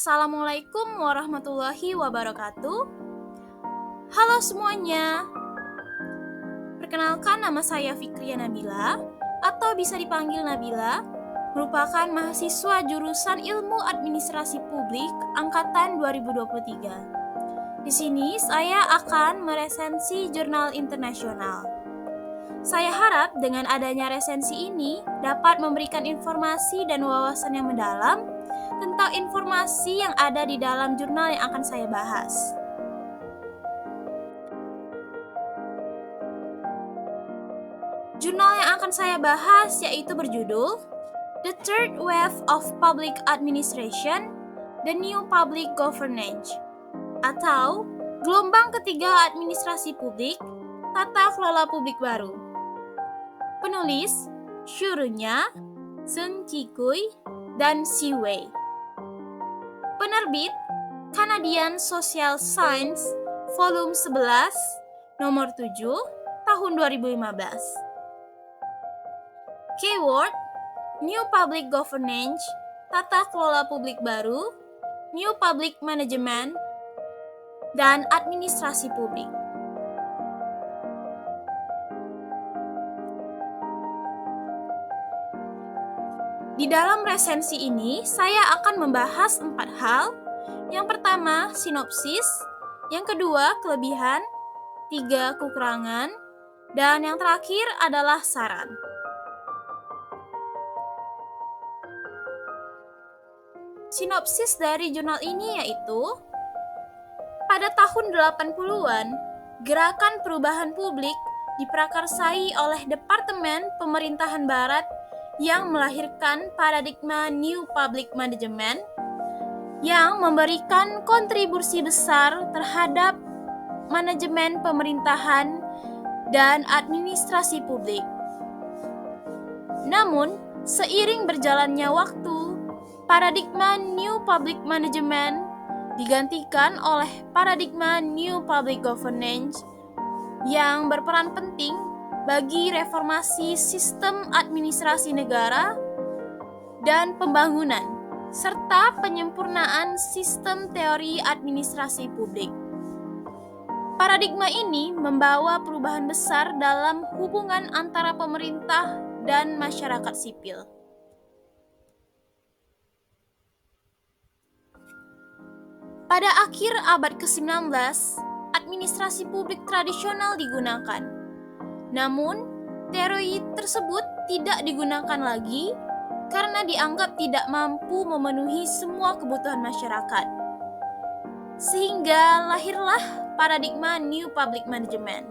Assalamualaikum warahmatullahi wabarakatuh. Halo semuanya. Perkenalkan, nama saya Fikria Nabila atau bisa dipanggil Nabila, merupakan mahasiswa jurusan Ilmu Administrasi Publik angkatan 2023. Di sini saya akan meresensi jurnal internasional. Saya harap dengan adanya resensi ini dapat memberikan informasi dan wawasan yang mendalam tentang informasi yang ada di dalam jurnal yang akan saya bahas. Jurnal yang akan saya bahas yaitu berjudul The Third Wave of Public Administration, The New Public Governance, atau Gelombang Ketiga Administrasi Publik, Tata Kelola Publik Baru. Penulis, Shurunya, Sun Chikui, dan Si Wei. Penerbit, Canadian Social Science, Volume 11, Nomor 7, Tahun 2015. Keyword, New Public Governance, Tata Kelola Publik Baru, New Public Management, dan Administrasi Publik. Di dalam resensi ini, saya akan membahas 4 hal. Yang pertama, sinopsis. Yang kedua, kelebihan. 3, kekurangan. Dan yang terakhir adalah saran. Sinopsis dari jurnal ini yaitu, pada tahun 80-an, gerakan perubahan publik diprakarsai oleh Departemen Pemerintahan Barat yang melahirkan paradigma New Public Management yang memberikan kontribusi besar terhadap manajemen pemerintahan dan administrasi publik. Namun, seiring berjalannya waktu, paradigma New Public Management digantikan oleh paradigma New Public Governance yang berperan penting bagi reformasi sistem administrasi negara dan pembangunan, serta penyempurnaan sistem teori administrasi publik. Paradigma ini membawa perubahan besar dalam hubungan antara pemerintah dan masyarakat sipil. Pada akhir abad ke-19, administrasi publik tradisional digunakan. Namun, teori tersebut tidak digunakan lagi karena dianggap tidak mampu memenuhi semua kebutuhan masyarakat. Sehingga lahirlah paradigma New Public Management.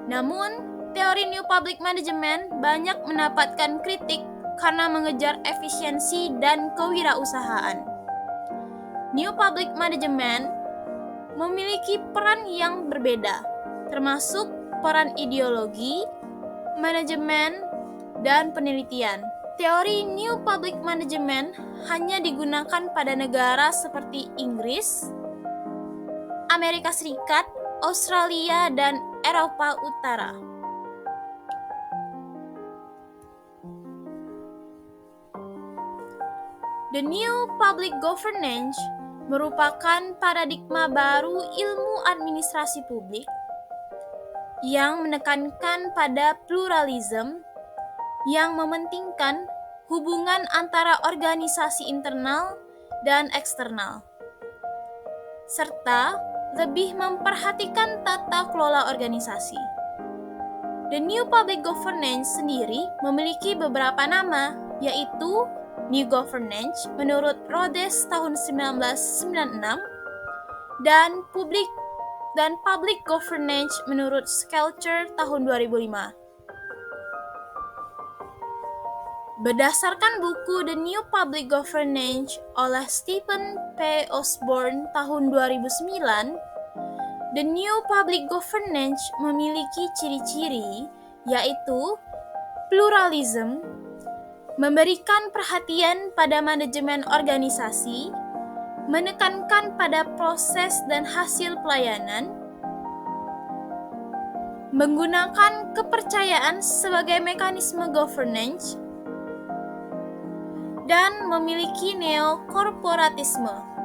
Namun, teori New Public Management banyak mendapatkan kritik karena mengejar efisiensi dan kewirausahaan. New Public Management memiliki peran yang berbeda, termasuk peran ideologi, manajemen, dan penelitian. Teori New Public Management hanya digunakan pada negara seperti Inggris, Amerika Serikat, Australia, dan Eropa Utara. The New Public Governance merupakan paradigma baru ilmu administrasi publik yang menekankan pada pluralisme, yang mementingkan hubungan antara organisasi internal dan eksternal, serta lebih memperhatikan tata kelola organisasi. The New Public Governance sendiri memiliki beberapa nama, yaitu New Governance menurut Rhodes tahun 1996 dan Public Governance menurut Skelcher tahun 2005. Berdasarkan buku The New Public Governance oleh Stephen P. Osborne tahun 2009, The New Public Governance memiliki ciri-ciri yaitu pluralisme, memberikan perhatian pada manajemen organisasi, menekankan pada proses dan hasil pelayanan, menggunakan kepercayaan sebagai mekanisme governance, dan memiliki neokorporatisme.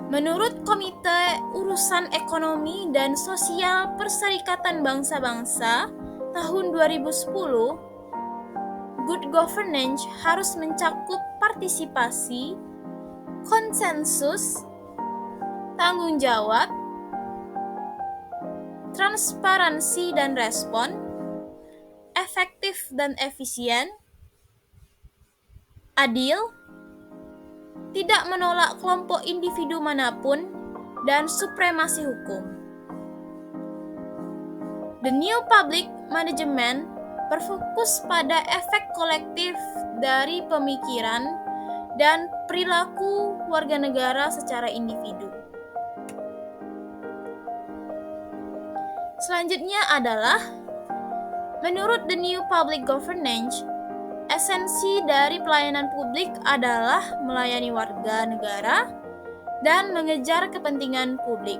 Menurut Komite Urusan Ekonomi dan Sosial Perserikatan Bangsa-Bangsa tahun 2010, good governance harus mencakup partisipasi, konsensus, tanggung jawab, transparansi dan respon, efektif dan efisien, adil, tidak menolak kelompok individu manapun, dan supremasi hukum. The New Public Management berfokus pada efek kolektif dari pemikiran dan perilaku warga negara secara individu. Selanjutnya adalah, menurut The New Public Governance, esensi dari pelayanan publik adalah melayani warga negara dan mengejar kepentingan publik.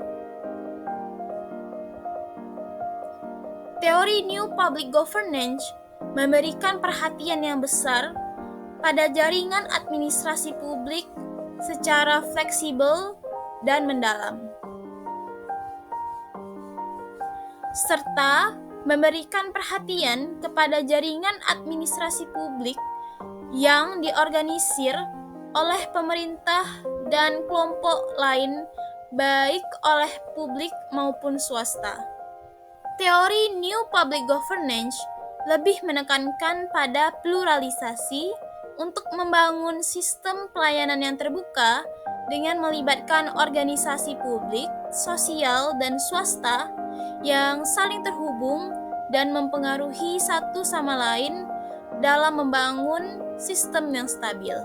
Teori New Public Governance memberikan perhatian yang besar pada jaringan administrasi publik secara fleksibel dan mendalam, serta memberikan perhatian kepada jaringan administrasi publik yang diorganisir oleh pemerintah dan kelompok lain, baik oleh publik maupun swasta. Teori New Public Governance lebih menekankan pada pluralisasi untuk membangun sistem pelayanan yang terbuka dengan melibatkan organisasi publik, sosial, dan swasta yang saling terhubung dan mempengaruhi satu sama lain dalam membangun sistem yang stabil.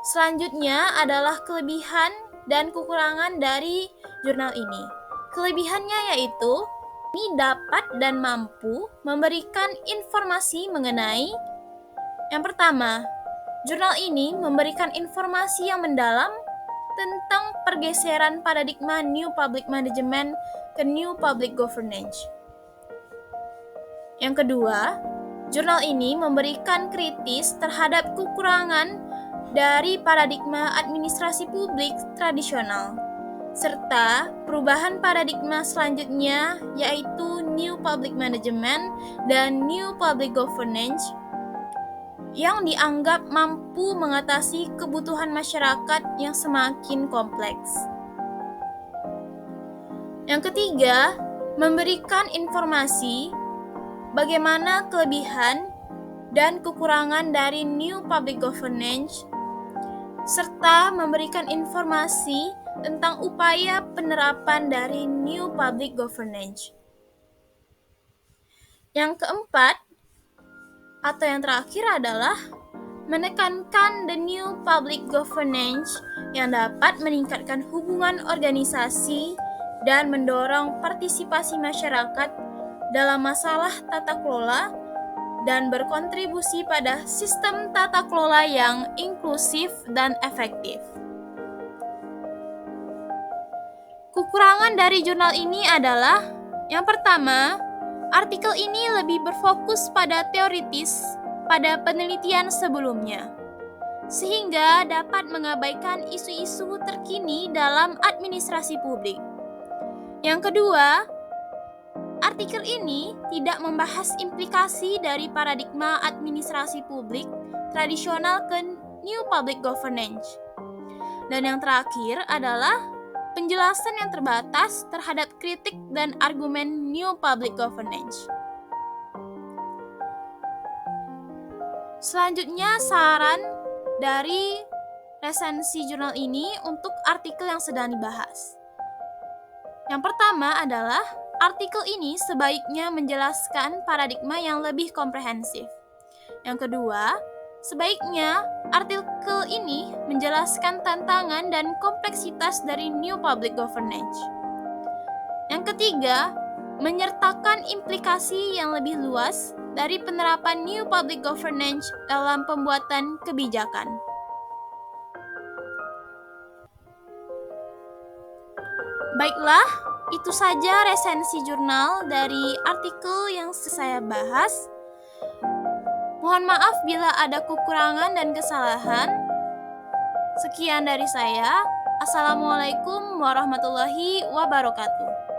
Selanjutnya adalah kelebihan dan kekurangan dari jurnal ini. Kelebihannya yaitu ini dapat dan mampu memberikan informasi mengenai, yang pertama, jurnal ini memberikan informasi yang mendalam tentang pergeseran paradigma New Public Management ke New Public Governance. Yang kedua, jurnal ini memberikan kritis terhadap kekurangan dari paradigma administrasi publik tradisional, serta perubahan paradigma selanjutnya yaitu New Public Management dan New Public Governance yang dianggap mampu mengatasi kebutuhan masyarakat yang semakin kompleks. Yang ketiga, memberikan informasi bagaimana kelebihan dan kekurangan dari New Public Governance, serta memberikan informasi tentang upaya penerapan dari New Public Governance. Yang keempat, atau yang terakhir adalah menekankan the new public governance yang dapat meningkatkan hubungan organisasi dan mendorong partisipasi masyarakat dalam masalah tata kelola dan berkontribusi pada sistem tata kelola yang inklusif dan efektif. Kekurangan dari jurnal ini adalah, yang pertama, artikel ini lebih berfokus pada teoritis pada penelitian sebelumnya, sehingga dapat mengabaikan isu-isu terkini dalam administrasi publik. Yang kedua, artikel ini tidak membahas implikasi dari paradigma administrasi publik tradisional ke New Public Governance. Dan yang terakhir adalah penjelasan yang terbatas terhadap kritik dan argumen New Public Governance. Selanjutnya, saran dari resensi jurnal ini untuk artikel yang sedang dibahas. Yang pertama adalah, artikel ini sebaiknya menjelaskan paradigma yang lebih komprehensif. Yang kedua, sebaiknya artikel ini menjelaskan tantangan dan kompleksitas dari New Public Governance. Yang ketiga, menyertakan implikasi yang lebih luas dari penerapan New Public Governance dalam pembuatan kebijakan. Baiklah, Itu saja resensi jurnal dari artikel yang saya bahas. Mohon maaf bila ada kekurangan dan kesalahan. Sekian dari saya. Assalamualaikum warahmatullahi wabarakatuh.